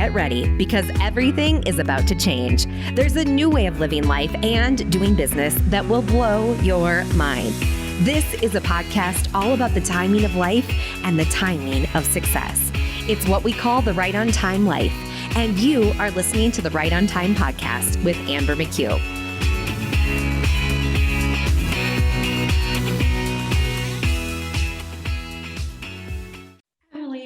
get ready because everything is about to change. There's a new way of living life and doing business that will blow your mind. This is a podcast all about the timing of life and the timing of success. It's what we call the Right on Time life. And you are listening to the Right on Time podcast with Amber McHugh.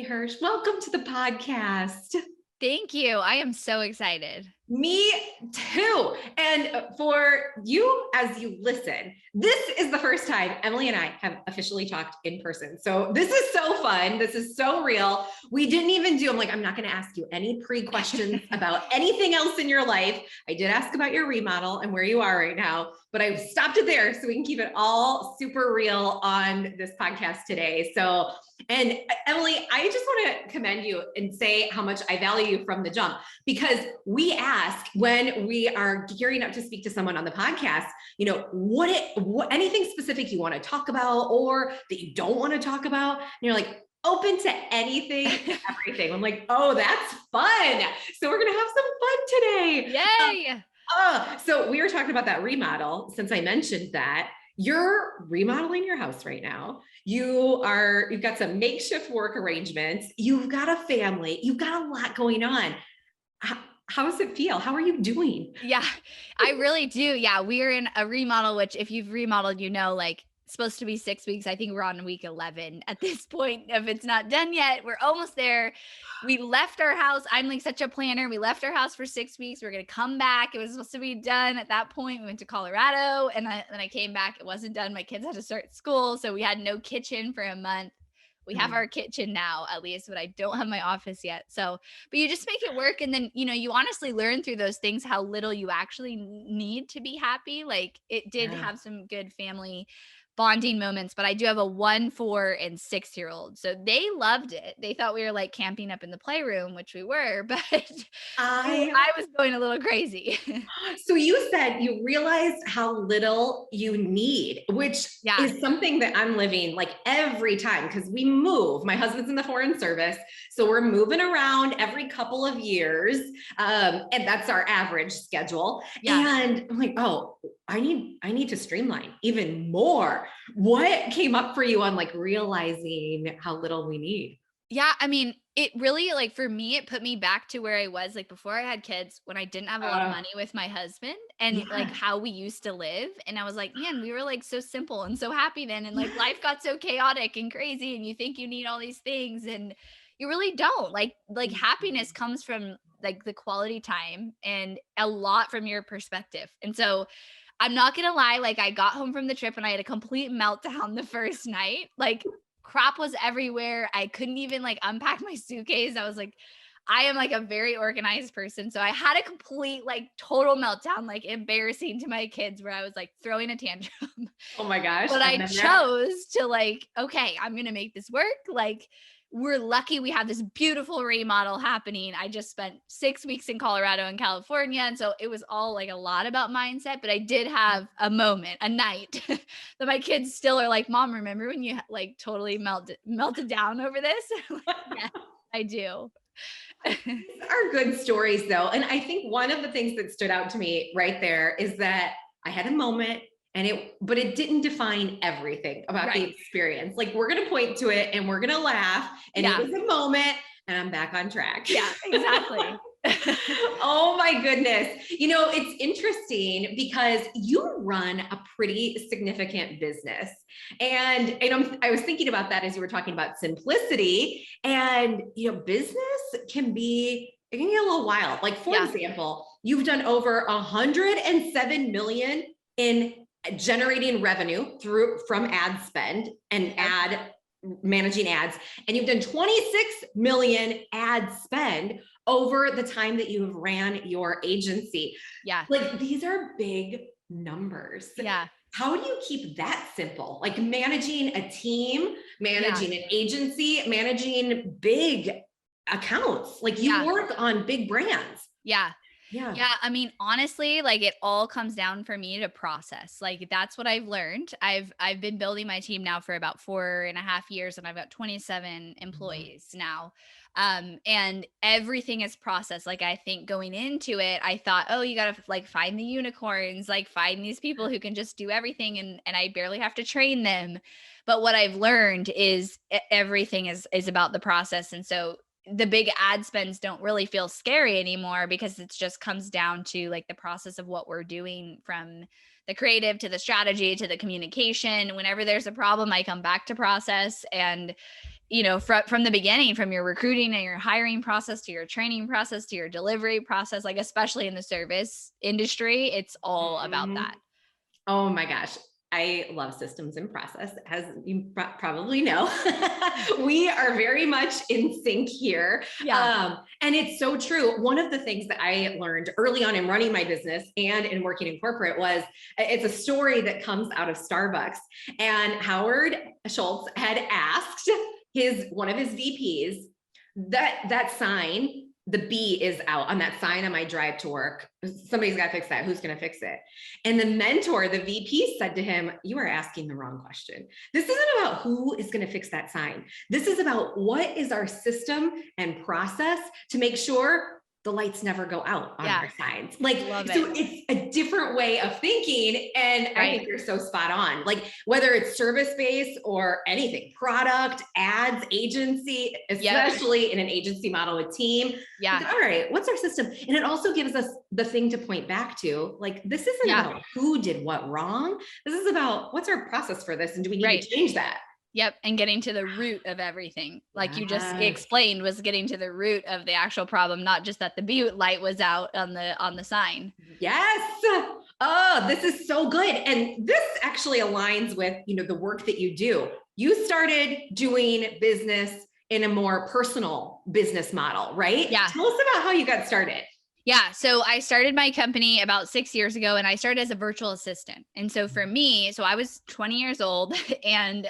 Hirsh, welcome to the podcast. Thank you. I am so excited. Me too. And for you, as you listen, this is the first time Emily and I have officially talked in person. So this is so fun. This is so real. We didn't even I'm not going to ask you any pre-questions about anything else in your life. I did ask about your remodel and where you are right now, but I've stopped it there so we can keep it all super real on this podcast today. So, and Emily, I just want to commend you and say how much I value you from the jump, because we ask when we are gearing up to speak to someone on the podcast, what anything specific you want to talk about or that you don't want to talk about. And you're like, open to anything, everything. I'm like, oh, that's fun. So we're going to have some fun today. Yay. So we were talking about that remodel. Since I mentioned that, you're remodeling your house right now. You've got some makeshift work arrangements. You've got a family. You've got a lot going on. How does it feel? How are you doing? Yeah, I really do. Yeah, we're in a remodel, which if you've remodeled, supposed to be 6 weeks. I think we're on week 11 at this point. If it's not done yet, we're almost there. We left our house. I'm like such a planner. We left our house for 6 weeks. We're going to come back. It was supposed to be done at that point. We went to Colorado and then I came back. It wasn't done. My kids had to start school. So we had no kitchen for a month. We have our kitchen now, at least, but I don't have my office yet. So, but you just make it work. And then, you honestly learn through those things how little you actually need to be happy. Like it did have some good family bonding moments, but I do have a 1, 4, and 6-year-old. So they loved it. They thought we were like camping up in the playroom, which we were, but I was going a little crazy. So you said you realized how little you need, which is something that I'm living like every time because we move. My husband's in the foreign service. So we're moving around every couple of years. And that's our average schedule. Yeah. And I'm like, oh, I need to streamline even more. What came up for you on like realizing how little we need? Yeah. I mean, it really for me, it put me back to where I was like before I had kids, when I didn't have a lot of money with my husband and like how we used to live. And I was like, man, we were like so simple and so happy then. And like life got so chaotic and crazy and you think you need all these things and you really don't. Like happiness comes from like the quality time and a lot from your perspective. And so I'm not going to lie. Like I got home from the trip and I had a complete meltdown the first night. Like crap was everywhere. I couldn't even like unpack my suitcase. I was like, I am like a very organized person. So I had a complete like total meltdown, like embarrassing to my kids where I was like throwing a tantrum. Oh my gosh. But I chose to like, okay, I'm going to make this work. Like we're lucky we have this beautiful remodel happening. I just spent 6 weeks in Colorado and California. And so it was all like a lot about mindset, but I did have a moment, a night that my kids still are like, Mom, remember when you like totally melted down over this? Yeah, I do. These are good stories though. And I think one of the things that stood out to me right there is that I had a moment but it didn't define everything about the experience. Like we're going to point to it and we're going to laugh and it was a moment and I'm back on track. Yeah, exactly. Oh my goodness. It's interesting because you run a pretty significant business. And I was thinking about that as you were talking about simplicity and, business can get a little wild. Like for example, you've done over 107 million in generating revenue from ad spend and managing ads. And you've done 26 million ad spend over the time that you have ran your agency. Yeah. Like these are big numbers. Yeah. How do you keep that simple? Like managing a team, managing an agency, managing big accounts. Like you work on big brands. Yeah. Yeah. Yeah, I mean, honestly, like it all comes down for me to process. Like that's what I've learned. I've been building my team now for about 4.5 years, and I've got 27 Mhm. employees now. And everything is processed. Like I think going into it, I thought, oh, you gotta like find the unicorns, like find these people who can just do everything, and I barely have to train them. But what I've learned is everything is about the process. And so the big ad spends don't really feel scary anymore because it just comes down to like the process of what we're doing, from the creative to the strategy to the communication. Whenever there's a problem, I come back to process. And from the beginning, from your recruiting and your hiring process to your training process to your delivery process, like especially in the service industry, it's all about Mhm. that. Oh my gosh. I love systems and process, as you probably know. We are very much in sync here. Yeah. And it's so true. One of the things that I learned early on in running my business and in working in corporate was, it's a story that comes out of Starbucks. And Howard Schultz had asked one of his VPs, that sign, the B is out on that sign on my drive to work. Somebody's got to fix that. Who's going to fix it? And the mentor, the VP, said to him, "You are asking the wrong question. This isn't about who is going to fix that sign. This is about what is our system and process to make sure the lights never go out on Yeah. our signs." Like, Love so it. it's a different way of thinking. And I Right. think you're so spot on. Like, whether it's service-based or anything, product, ads, agency, Yep. especially in an agency model with team, Yeah. like, all right, what's our system? And it also gives us the thing to point back to. Like, this isn't Yeah. about who did what wrong. This is about what's our process for this, and do we need Right. to change that? Yep, and getting to the root of everything, like you just Yes. explained, was getting to the root of the actual problem, not just that the B light was out on the sign. Yes. Oh, this is so good. And this actually aligns with, the work that you do. You started doing business in a more personal business model, right? Yeah. Tell us about how you got started. Yeah. So I started my company about 6 years ago, and I started as a virtual assistant. And so for me, so I was 20 years old and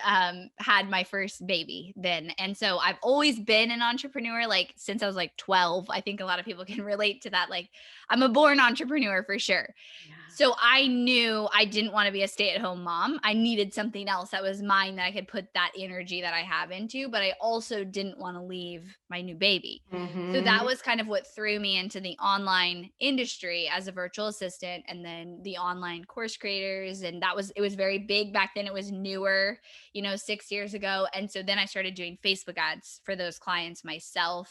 had my first baby then. And so I've always been an entrepreneur, like since I was like 12. I think a lot of people can relate to that. Like I'm a born entrepreneur for sure. Yeah. So I knew I didn't want to be a stay-at-home mom. I needed something else that was mine that I could put that energy that I have into, but I also didn't want to leave my new baby. So that Mm-hmm. was kind of what threw me into the online industry as a virtual assistant, and then the online course creators. And it was very big back then. It was newer, 6 years ago. And so then I started doing Facebook ads for those clients myself.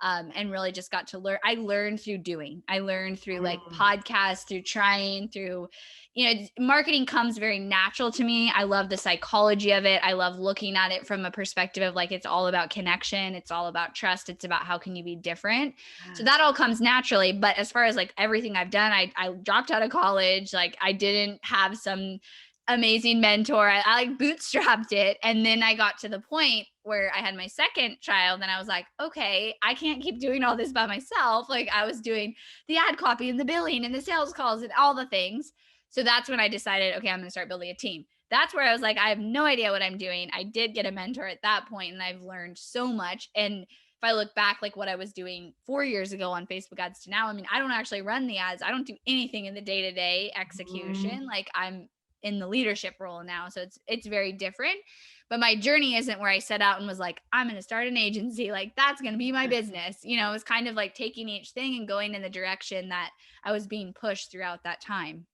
And really just got to learn. I learned through doing. I learned through like podcasts, through trying, through, marketing comes very natural to me. I love the psychology of it. I love looking at it from a perspective of like, it's all about connection. It's all about trust. It's about how can you be different. So that all comes naturally. But as far as like everything I've done, I dropped out of college. Like I didn't have some amazing mentor. I like bootstrapped it. And then I got to the point where I had my second child, and I was like, okay, I can't keep doing all this by myself. Like I was doing the ad copy and the billing and the sales calls and all the things. So that's when I decided, okay, I'm going to start building a team. That's where I was like, I have no idea what I'm doing. I did get a mentor at that point, and I've learned so much. And if I look back, like what I was doing 4 years ago on Facebook ads to now, I mean, I don't actually run the ads. I don't do anything in the day-to-day execution. Like I'm in the leadership role now. So it's very different. But my journey isn't where I set out and was like, I'm going to start an agency. Like that's going to be my business. It was kind of like taking each thing and going in the direction that I was being pushed throughout that time.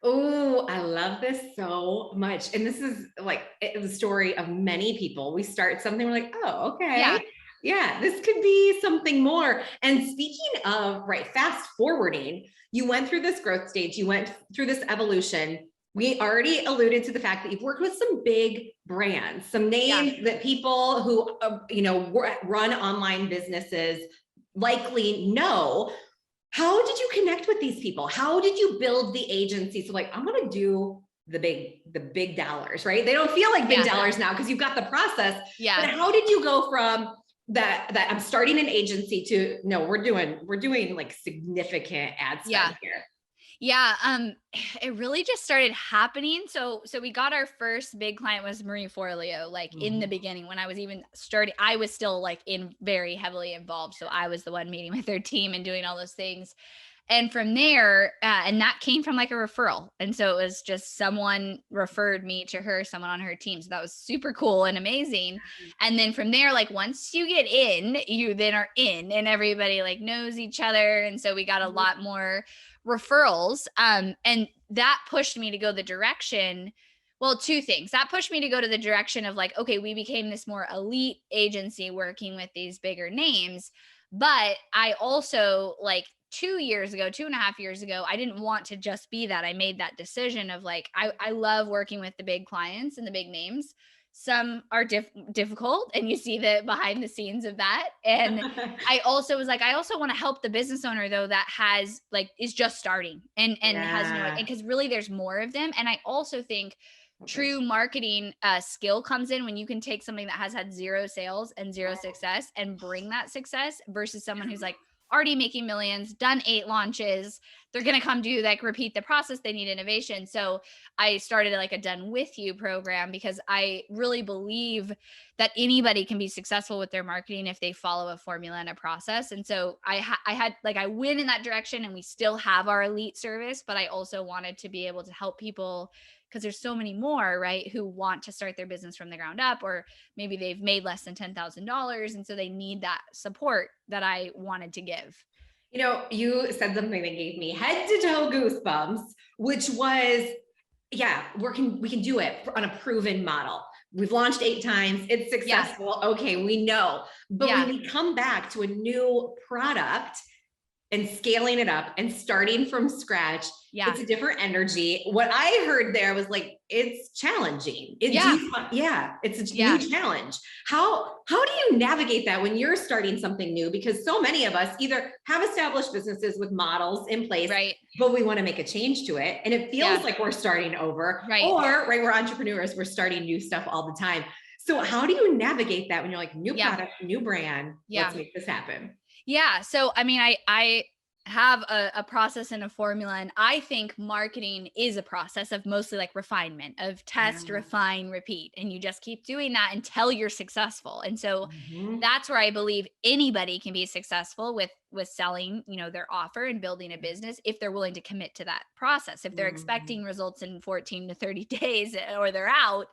Oh, I love this so much. And this is like the story of many people. We start something, we're like, oh, Yeah. okay. Yeah, this could be something more. And speaking of, right, fast forwarding, you went through this growth stage, you went through this evolution. We already alluded to the fact that you've worked with some big brands, some names that people who, run online businesses likely know. How did you connect with these people? How did you build the agency? So like, I'm going to do the big dollars, right? They don't feel like big dollars now because you've got the process. Yeah. But how did you go from that I'm starting an agency to, no, we're doing like significant ad spend here? Yeah, it really just started happening. So we got our first big client was Marie Forleo, like in the beginning when I was even starting. I was still like very heavily involved. So I was the one meeting with their team and doing all those things. And from there, and that came from like a referral. And so it was just someone referred me to her, someone on her team. So that was super cool and amazing. And then from there, like once you get in, you then are in, and everybody like knows each other. And so we got a lot more referrals. And that pushed me to go the direction. Well, two things. That pushed me to go to the direction of like, okay, we became this more elite agency working with these bigger names. But I also like 2 years ago, 2.5 years ago, I didn't want to just be that. I made that decision of like, I love working with the big clients and the big names. Some are difficult, and you see the behind the scenes of that. And I also was like, I also want to help the business owner though, that has like, is just starting and has no, because really there's more of them. And I also think true marketing skill comes in when you can take something that has had zero sales and zero success and bring that success versus someone who's like already making millions, done 8 launches. They're going to come do like repeat the process. They need innovation. So I started like a done with you program because I really believe that anybody can be successful with their marketing if they follow a formula and a process. And so I had like, I went in that direction, and we still have our elite service, but I also wanted to be able to help people because there's so many more, right, who want to start their business from the ground up, or maybe they've made less than $10,000. And so they need that support that I wanted to give. You know, you said something that gave me head to toe goosebumps, which was, yeah, we can do it on a proven model. We've launched 8 times. It's successful. Yeah. Okay, we know. But when we come back to a new product and scaling it up and starting from scratch, it's a different energy. What I heard there was like, it's challenging. It's a new challenge. How do you navigate that when you're starting something new? Because so many of us either have established businesses with models in place, right, but we want to make a change to it. And it feels like we're starting over, or we're entrepreneurs, we're starting new stuff all the time. So how do you navigate that when you're like, new product, new brand, let's make this happen? Yeah. So, I mean, I have a process and a formula, and I think marketing is a process of mostly like refinement of test, refine, repeat. And you just keep doing that until you're successful. And so that's where I believe anybody can be successful with selling, you know, their offer and building a business if they're willing to commit to that process. If they're expecting results in 14 to 30 days or they're out,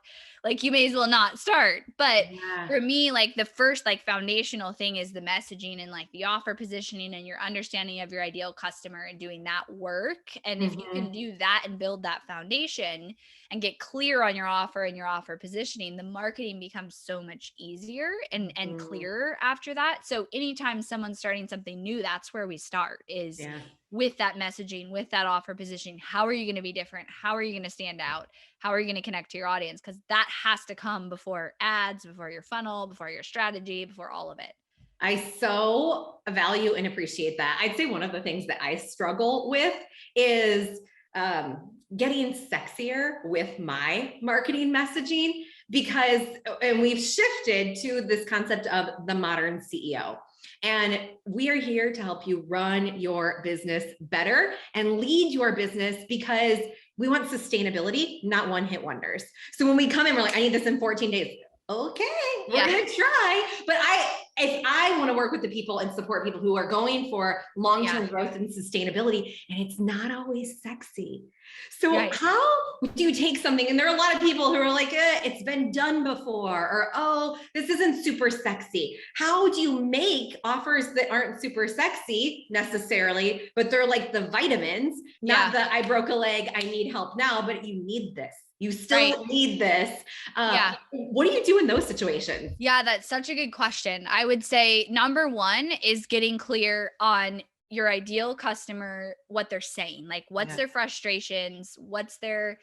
like you may as well not start. But for me, like the first like foundational thing is the messaging and like the offer positioning and your understanding of your ideal customer and doing that work. And if you can do that and build that foundation and get clear on your offer and your offer positioning, the marketing becomes so much easier and clearer after that. So anytime someone's starting something new, that's where we start is with that messaging, with that offer positioning. How are you going to be different? How are you going to stand out? How are you going to connect to your audience? Because that has to come before ads, before your funnel, before your strategy, before all of it. I so value and appreciate that. I'd say one of the things that I struggle with is getting sexier with my marketing messaging because, and we've shifted to this concept of the modern CEO. And we are here to help you run your business better and lead your business because we want sustainability, not one-hit wonders. So when we come in, we're like, I need this in 14 days. Okay, we're gonna try. But if I want to work with the people and support people who are going for long-term growth and sustainability, and it's not always sexy. So how do you take something, and there are a lot of people who are like, it's been done before, or, oh, this isn't super sexy. How do you make offers that aren't super sexy necessarily, but they're like the vitamins, not the I broke a leg, I need help now, but you need this. You still need this. What do you do in those situations? Yeah, that's such a good question. I would say number one is getting clear on your ideal customer, what they're saying, like what's their frustrations, what are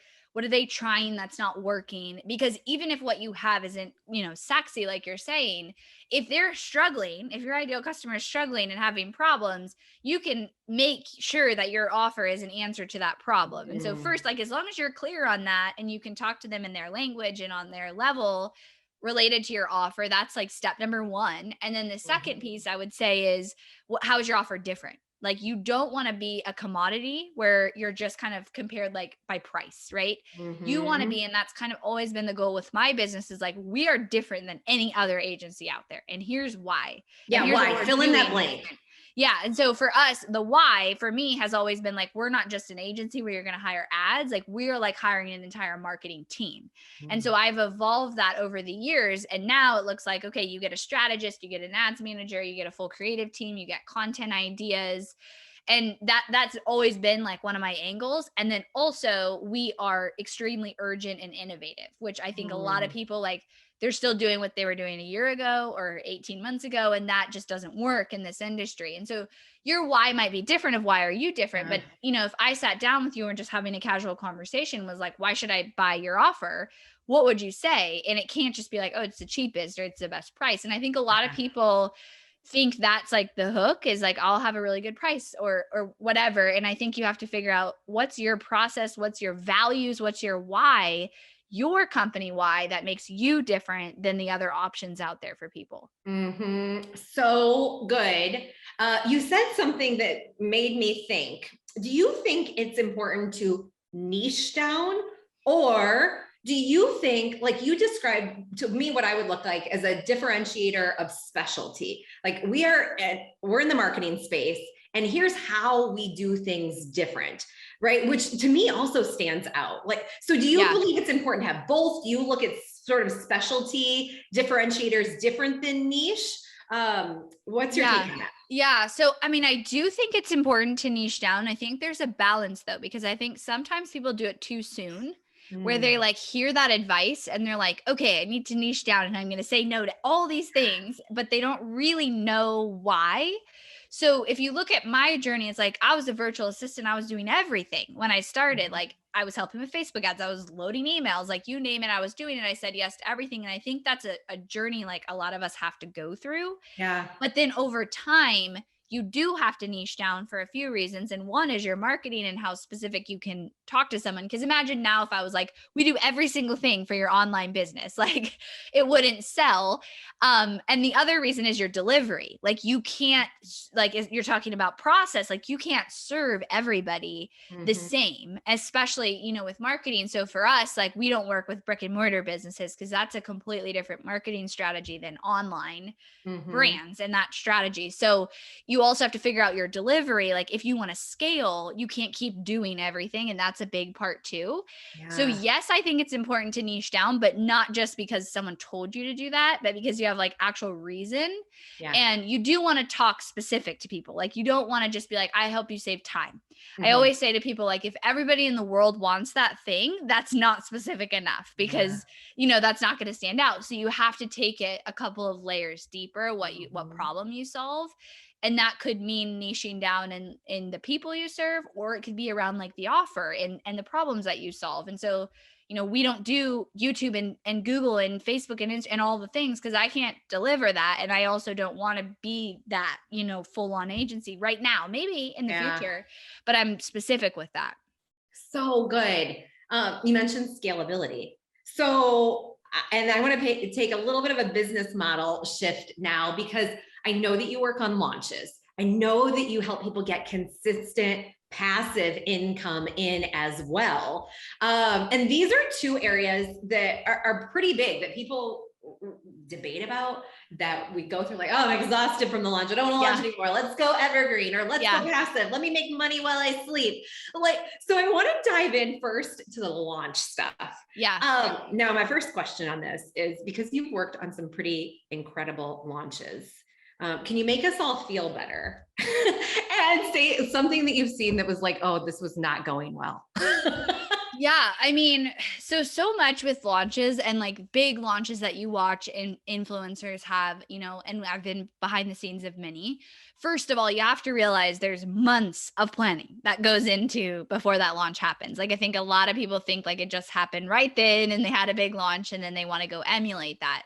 they trying that's not working? Because even if what you have isn't, you know, sexy, like you're saying, if they're struggling, if your ideal customer is struggling and having problems, you can make sure that your offer is an answer to that problem. And so first, like, as long as you're clear on that and you can talk to them in their language and on their level related to your offer, that's like step number one. And then the second piece I would say is, how is your offer different? Like, you don't want to be a commodity where you're just kind of compared like by price, right? You want to be, and that's kind of always been the goal with my business, is like, we are different than any other agency out there. And here's why. Yeah, why? Fill in that blank. Yeah. And so for us, the why for me has always been like, we're not just an agency where you're going to hire ads. Like we're like hiring an entire marketing team. And so I've evolved that over the years. And now it looks like, okay, you get a strategist, you get an ads manager, you get a full creative team, you get content ideas. And that's always been like one of my angles. And then also we are extremely urgent and innovative, which I think a lot of people like, they're still doing what they were doing a year ago or 18 months ago. And that just doesn't work in this industry. And so your why might be different of why are you different? But if I sat down with you and just having a casual conversation was like, why should I buy your offer? What would you say? And it can't just be like, oh, it's the cheapest or it's the best price. And I think a lot of people think that's like the hook is like, I'll have a really good price or whatever. And I think you have to figure out what's your process, what's your values, what's your why, your company why that makes you different than the other options out there for people. So good. You said something that made me think. Do you think it's important to niche down, or do you think, like you described to me what I would look like as a differentiator of specialty? Like we're in the marketing space, and here's how we do things different, right? Which to me also stands out. Like, so do you believe it's important to have both? Do you look at sort of specialty differentiators different than niche? What's your take on that? Yeah. So, I mean, I do think it's important to niche down. I think there's a balance though, because I think sometimes people do it too soon. Where they like hear that advice and they're like, okay, I need to niche down and I'm going to say no to all these things, but they don't really know why. So if you look at my journey, it's like I was a virtual assistant. I was doing everything when I started. Like I was helping with Facebook ads. I was loading emails, like you name it. I was doing it. I said yes to everything. And I think that's a journey like a lot of us have to go through. Yeah. But then over time, you do have to niche down for a few reasons. And one is your marketing and how specific you can talk to someone. Because imagine now if I was like, we do every single thing for your online business, like it wouldn't sell. And the other reason is your delivery. Like you can't, like you're talking about process, like you can't serve everybody the same, especially, with marketing. So for us, like we don't work with brick and mortar businesses because that's a completely different marketing strategy than online brands and that strategy. So you also have to figure out your delivery. Like if you want to scale, you can't keep doing everything. And that's a big part too. Yeah. So yes, I think it's important to niche down, but not just because someone told you to do that, but because you have like actual reason. Yeah. And you do want to talk specific to people. Like you don't want to just be like, I help you save time. I always say to people, like, if everybody in the world wants that thing, that's not specific enough because, that's not going to stand out. So you have to take it a couple of layers deeper, what problem you solve. And that could mean niching down in the people you serve, or it could be around like the offer and the problems that you solve. And so, we don't do YouTube and Google and Facebook and all the things because I can't deliver that. And I also don't want to be that, full on agency right now, maybe in the future, but I'm specific with that. So good. You mentioned scalability. So, and I want to take a little bit of a business model shift now because I know that you work on launches. I know that you help people get consistent passive income in as well. And these are two areas that are pretty big that people debate about, that we go through like, oh, I'm exhausted from the launch. I don't want to launch anymore. Let's go evergreen, or let's go passive. Let me make money while I sleep. So I want to dive in first to the launch stuff. Yeah. Now my first question on this is because you've worked on some pretty incredible launches. Can you make us all feel better and say something that you've seen that was like, oh, this was not going well? Yeah. I mean, so much with launches and like big launches that you watch and influencers have, and I've been behind the scenes of many. First of all, you have to realize there's months of planning that goes into before that launch happens. Like I think a lot of people think like it just happened right then and they had a big launch and then they want to go emulate that.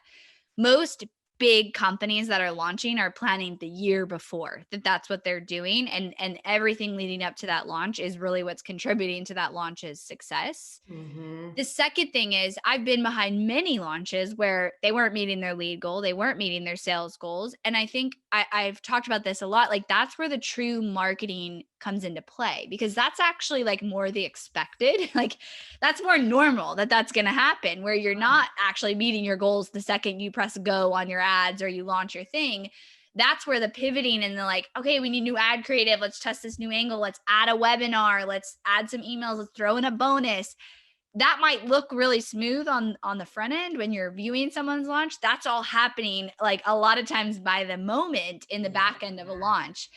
Most big companies that are launching are planning the year before that's what they're doing. And everything leading up to that launch is really what's contributing to that launch's success. The second thing is I've been behind many launches where they weren't meeting their lead goal. They weren't meeting their sales goals. And I think I've talked about this a lot. Like that's where the true marketing comes into play because that's actually like more the expected. Like that's more normal that's going to happen where you're not actually meeting your goals the second you press go on your ads or you launch your thing. That's where the pivoting and the like, okay, we need new ad creative. Let's test this new angle. Let's add a webinar. Let's add some emails. Let's throw in a bonus. That might look really smooth on the front end when you're viewing someone's launch. That's all happening like a lot of times by the moment in the back end of a launch.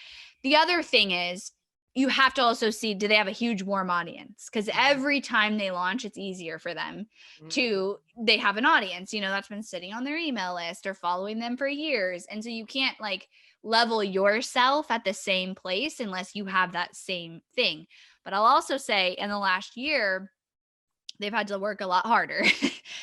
The other thing is you have to also see, do they have a huge warm audience? Because every time they launch, it's easier for them to, they have an audience, that's been sitting on their email list or following them for years. And so you can't like level yourself at the same place unless you have that same thing. But I'll also say in the last year, they've had to work a lot harder.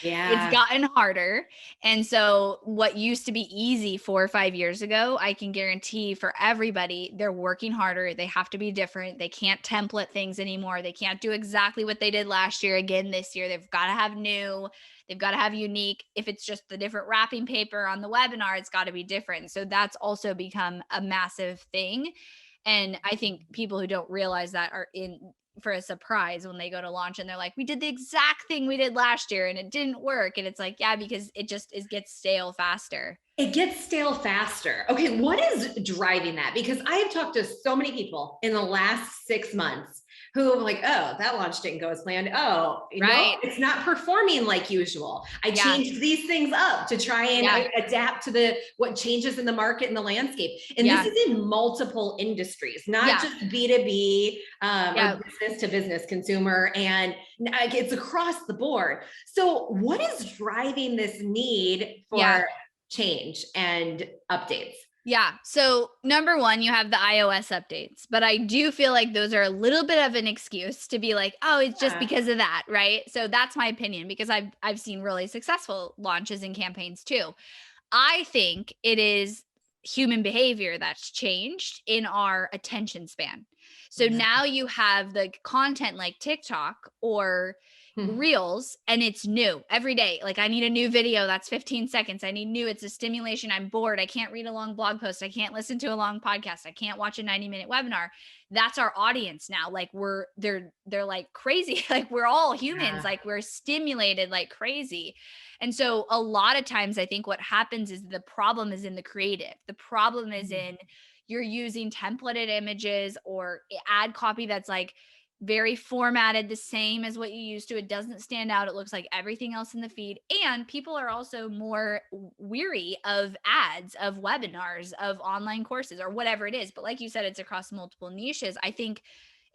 Yeah. It's gotten harder. And so what used to be easy 4 or 5 years ago, I can guarantee for everybody, they're working harder. They have to be different. They can't template things anymore. They can't do exactly what they did last year again this year. They've got to have new. They've got to have unique. If it's just the different wrapping paper on the webinar, it's got to be different. So that's also become a massive thing. And I think people who don't realize that are in for a surprise when they go to launch and they're like, we did the exact thing we did last year and it didn't work. And it's like, yeah, because it just gets stale faster. It gets stale faster. Okay, what is driving that? Because I have talked to so many people in the last 6 months who are like, oh, that launch didn't go as planned. Oh, right. It's not performing like usual. I changed these things up to try and adapt to what changes in the market and the landscape. And this is in multiple industries, not just B2B or business to business consumer. And it's across the board. So what is driving this need for change and updates? Yeah. So number one, you have the iOS updates, but I do feel like those are a little bit of an excuse to be like, oh, it's just because of that. Right. So that's my opinion, because I've seen really successful launches and campaigns too. I think it is human behavior that's changed in our attention span. So now you have the content like TikTok or Reels, and it's new every day. Like, I need a new video that's 15 seconds. I need new. It's a stimulation. I'm bored. I can't read a long blog post. I can't listen to a long podcast. I can't watch a 90-minute webinar. That's our audience now. Like, they're like crazy. Like, we're all humans. Like, we're stimulated like crazy. And so a lot of times I think what happens is the problem is in the creative. The problem is in you're using templated images or ad copy that's like very formatted, the same as what you used to. It doesn't stand out. It looks like everything else in the feed. And people are also more weary of ads, of webinars, of online courses, or whatever it is. But like you said, it's across multiple niches. I think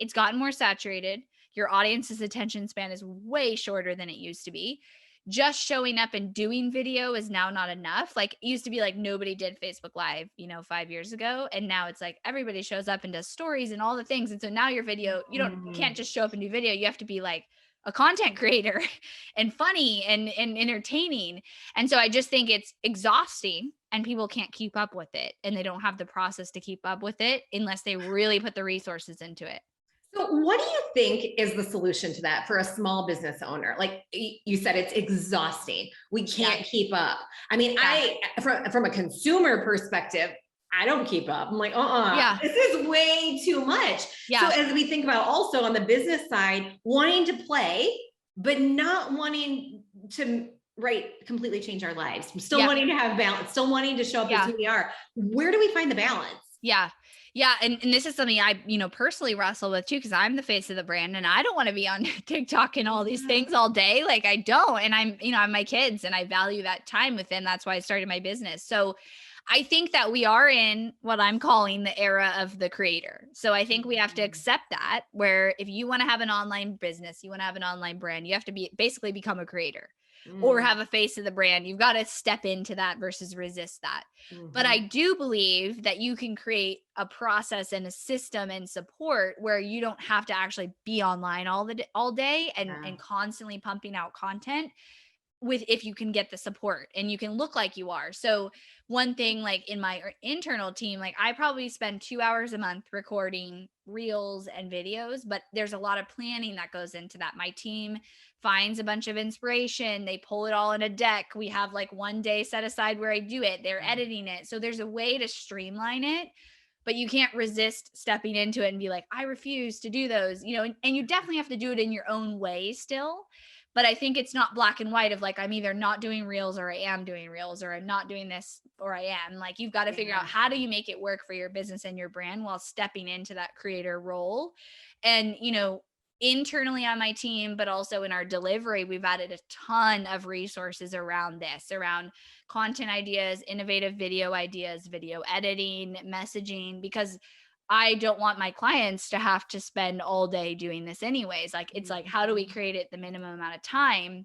it's gotten more saturated. Your audience's attention span is way shorter than it used to be. Just showing up and doing video is now not enough. Like, it used to be like nobody did Facebook Live, 5 years ago. And now it's like everybody shows up and does stories and all the things. And so now your video, can't just show up and do video. You have to be like a content creator and funny and entertaining. And so I just think it's exhausting and people can't keep up with it. And they don't have the process to keep up with it unless they really put the resources into it. So what do you think is the solution to that for a small business owner? Like you said, it's exhausting. We can't keep up. I mean, from a consumer perspective, I don't keep up. I'm like, this is way too much. So as we think about also on the business side, wanting to play, but not wanting to completely change our lives. I'm still wanting to have balance, still wanting to show up as who we are. Where do we find the balance? Yeah. Yeah. And this is something I, personally wrestle with too, because I'm the face of the brand and I don't want to be on TikTok and all these things all day. Like, I don't. And I'm my kids and I value that time with them. That's why I started my business. So I think that we are in what I'm calling the era of the creator. So I think we have to accept that, where if you want to have an online business, you want to have an online brand, you have to basically become a creator. Or have a face of the brand. You've got to step into that versus resist that. But I do believe that you can create a process and a system and support where you don't have to actually be online all day and constantly pumping out content, if you can get the support and you can look like you are. So one thing, like in my internal team, like I probably spend 2 hours a month recording reels and videos, but there's a lot of planning that goes into that. My team finds a bunch of inspiration. They pull it all in a deck. We have like one day set aside where I do it. They're editing it. So there's a way to streamline it, but you can't resist stepping into it and be like, I refuse to do those, and you definitely have to do it in your own way still. But I think it's not black and white of like, I'm either not doing reels or I am doing reels, or I'm not doing this or I am. Like, you've got to figure out, how do you make it work for your business and your brand while stepping into that creator role. And, internally on my team, but also in our delivery, we've added a ton of resources around this, around content ideas, innovative video ideas, video editing, messaging, because I don't want my clients to have to spend all day doing this anyways. Like, it's like, how do we create it the minimum amount of time,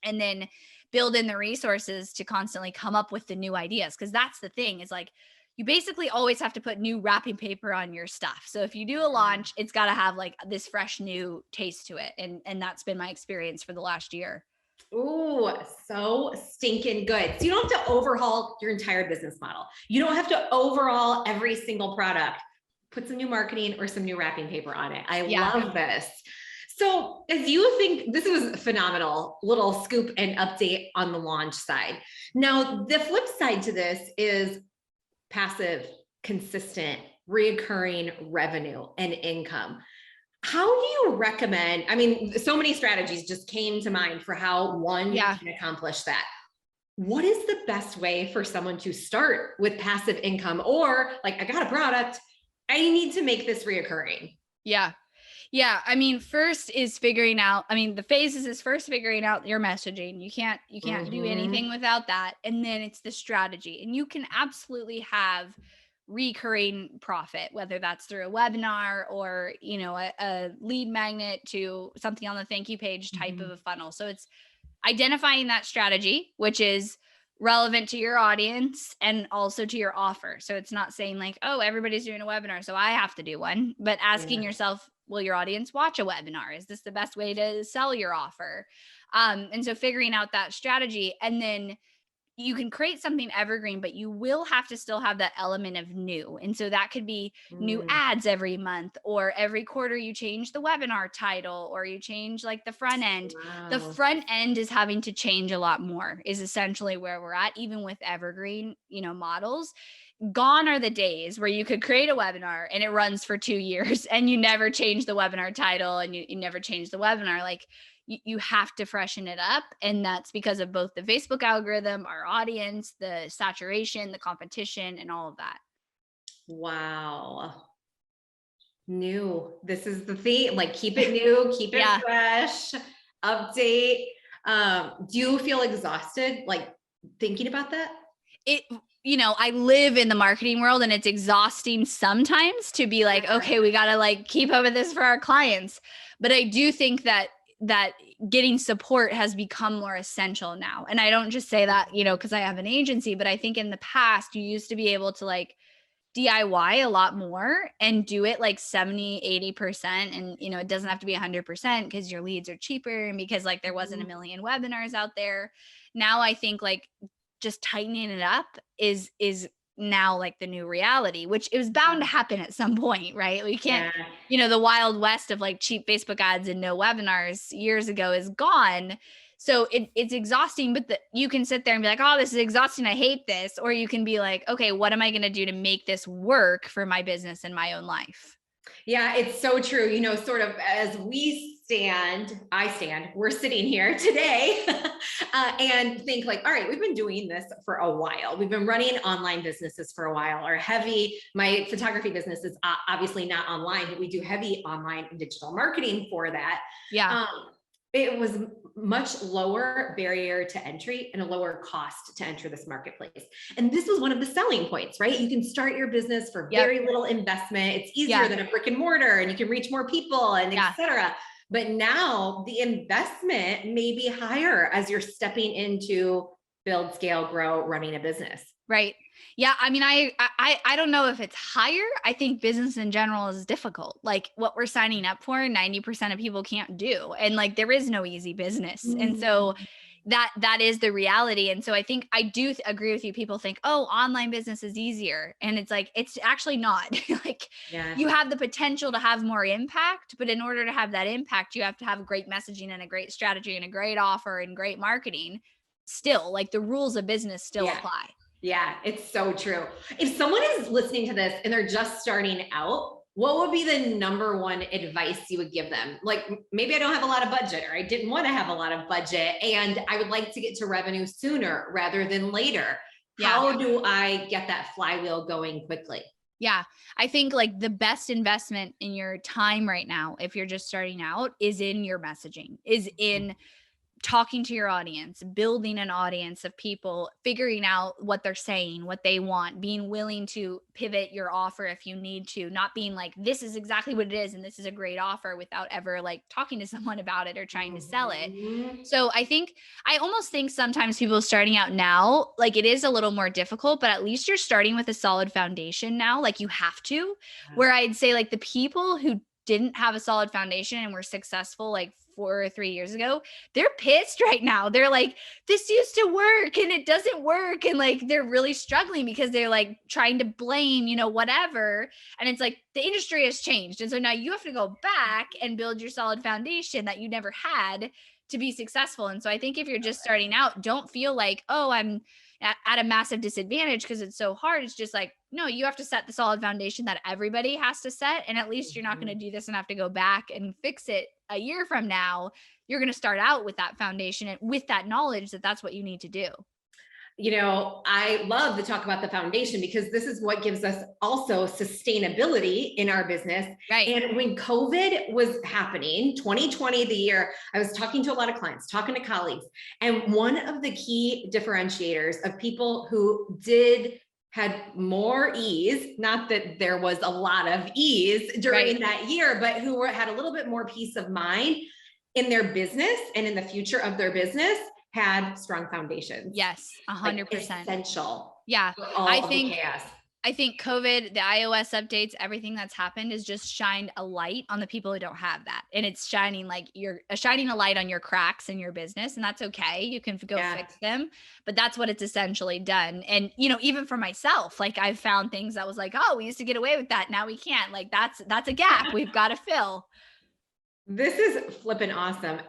and then build in the resources to constantly come up with the new ideas? Because that's the thing, is like, you basically always have to put new wrapping paper on your stuff. So if you do a launch, it's got to have like this fresh new taste to it. And that's been my experience for the last year. Ooh, so stinking good. So you don't have to overhaul your entire business model. You don't have to overhaul every single product. Put some new marketing or some new wrapping paper on it. I love this. So as you think, this was a phenomenal little scoop and update on the launch side. Now, the flip side to this is passive, consistent, reoccurring revenue and income. How do you recommend? I mean, so many strategies just came to mind for how one can accomplish that. What is the best way for someone to start with passive income? Or like, I got a product, I need to make this reoccurring. Yeah. I mean, first is figuring out, the phases is first figuring out your messaging. You can't do anything without that. And then it's the strategy. And you can absolutely have recurring profit, whether that's through a webinar or, a lead magnet to something on the thank you page type of a funnel. So it's identifying that strategy, which is relevant to your audience and also to your offer. So it's not saying like, oh, everybody's doing a webinar, so I have to do one, but asking yourself, will your audience watch a webinar? Is this the best way to sell your offer? And so figuring out that strategy, and then you can create something evergreen, but you will have to still have that element of new. And so that could be new ads every month, or every quarter you change the webinar title, or you change like the front end. Wow. The front end is having to change a lot more, is essentially where we're at, even with evergreen, models. Gone are the days where you could create a webinar and it runs for 2 years and you never change the webinar title and you never change the webinar. Like, you have to freshen it up. And that's because of both the Facebook algorithm, our audience, the saturation, the competition, and all of that. Wow. New. This is the theme. Like, keep it new, keep it fresh, update. Do you feel exhausted, like, thinking about that? I live in the marketing world, and it's exhausting sometimes to be like, okay, we got to like keep up with this for our clients. But I do think that getting support has become more essential now. And I don't just say that, because I have an agency, but I think in the past you used to be able to like DIY a lot more and do it like 70-80%. And, it doesn't have to be 100% because your leads are cheaper and because like there wasn't a million webinars out there. Now I think like just tightening it up is now like the new reality, which it was bound to happen at some point, right? We can't, the wild west of like cheap Facebook ads and no webinars years ago is gone. So it's exhausting, but you can sit there and be like, oh, this is exhausting, I hate this. Or you can be like, okay, what am I going to do to make this work for my business and my own life? Yeah, it's so true. Sort of as we're sitting here today and think like, all right, we've been doing this for a while. We've been running online businesses for a while. My photography business is obviously not online, but we do heavy online and digital marketing for that. Yeah. It was much lower barrier to entry and a lower cost to enter this marketplace. And this was one of the selling points, right? You can start your business for very little investment. It's easier than a brick and mortar, and you can reach more people and et cetera. But now the investment may be higher as you're stepping into build, scale, grow, running a business. Right. Yeah. I mean, I don't know if it's higher. I think business in general is difficult. Like, what we're signing up for, 90% of people can't do. And like, there is no easy business. And so that is the reality. And so I think I do agree with you. People think, oh, online business is easier. And it's like, it's actually not. Like, you have the potential to have more impact, but in order to have that impact, you have to have great messaging and a great strategy and a great offer and great marketing. Still, like, the rules of business still apply. Yeah, it's so true. If someone is listening to this and they're just starting out, what would be the number one advice you would give them? Like, maybe I don't have a lot of budget, or I didn't want to have a lot of budget, and I would like to get to revenue sooner rather than later. How do I get that flywheel going quickly? Yeah. I think like the best investment in your time right now, if you're just starting out, is in your messaging, is in talking to your audience, building an audience of people, figuring out what they're saying, what they want, being willing to pivot your offer if you need to, not being like, this is exactly what it is and this is a great offer without ever like talking to someone about it or trying to sell it. So I almost think sometimes people starting out now, like it is a little more difficult, but at least you're starting with a solid foundation now. Like you have to, where I'd say like the people who didn't have a solid foundation and were successful like 4 or 3 years ago, they're pissed right now. They're like, this used to work and it doesn't work. And like, they're really struggling because they're like trying to blame, whatever. And it's like the industry has changed. And so now you have to go back and build your solid foundation that you never had to be successful. And so I think if you're just starting out, don't feel like, oh, I'm at a massive disadvantage because it's so hard. It's just like, no, you have to set the solid foundation that everybody has to set. And at least you're not going to do this and have to go back and fix it a year from now. You're going to start out with that foundation and with that knowledge that that's what you need to do. I love to talk about the foundation because this is what gives us also sustainability in our business. Right. And when COVID was happening, 2020, the year, I was talking to a lot of clients, talking to colleagues. And one of the key differentiators of people who had more ease, not that there was a lot of ease during that year, but who had a little bit more peace of mind in their business and in the future of their business, had strong foundations. Yes, 100%. Essential. Yeah. I think COVID, the iOS updates, everything that's happened has just shined a light on the people who don't have that. And it's shining a light on your cracks in your business. And that's okay. You can go fix them, but that's what it's essentially done. And, even for myself, like I've found things that was like, oh, we used to get away with that. Now we can't. Like that's a gap we've got to fill. This is flipping awesome.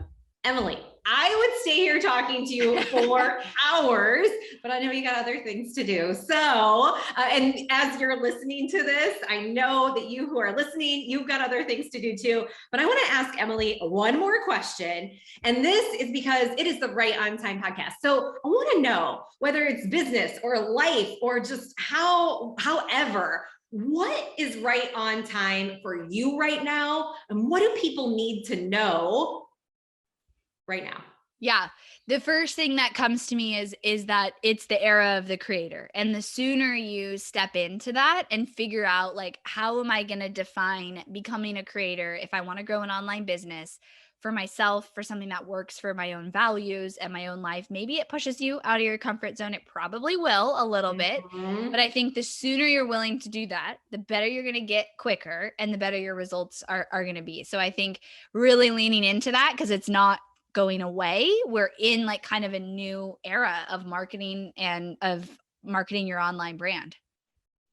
Emily, I would stay here talking to you for hours, but I know you got other things to do. So, and as you're listening to this, I know that you who are listening, you've got other things to do too. But I want to ask Emily one more question. And this is because it is the Right on Time podcast. So I want to know whether it's business or life or just however, what is right on time for you right now? And what do people need to know right now? Yeah. The first thing that comes to me is that it's the era of the creator. And the sooner you step into that and figure out like, how am I going to define becoming a creator if I want to grow an online business for myself, for something that works for my own values and my own life? Maybe it pushes you out of your comfort zone. It probably will a little bit, but I think the sooner you're willing to do that, the better you're going to get quicker and the better your results are going to be. So I think really leaning into that, because it's not going away. We're in like kind of a new era of marketing and of marketing your online brand.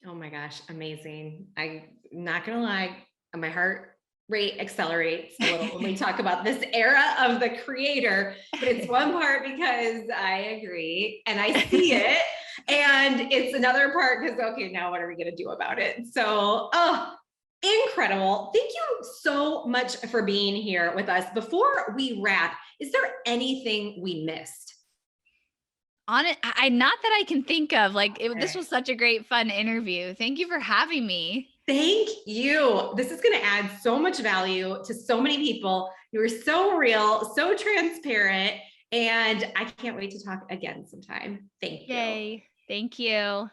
Oh my gosh. Amazing. I'm not going to lie. My heart rate accelerates a little when we talk about this era of the creator, but it's one part because I agree and I see it. And it's another part because, okay, now what are we going to do about it? So, incredible. Thank you so much for being here with us. Before we wrap, is there anything we missed? On it, not that I can think of. This was such a great, fun interview. Thank you for having me. Thank you. This is going to add so much value to so many people. You were so real, so transparent, and I can't wait to talk again sometime. Thank you. Yay. Thank you.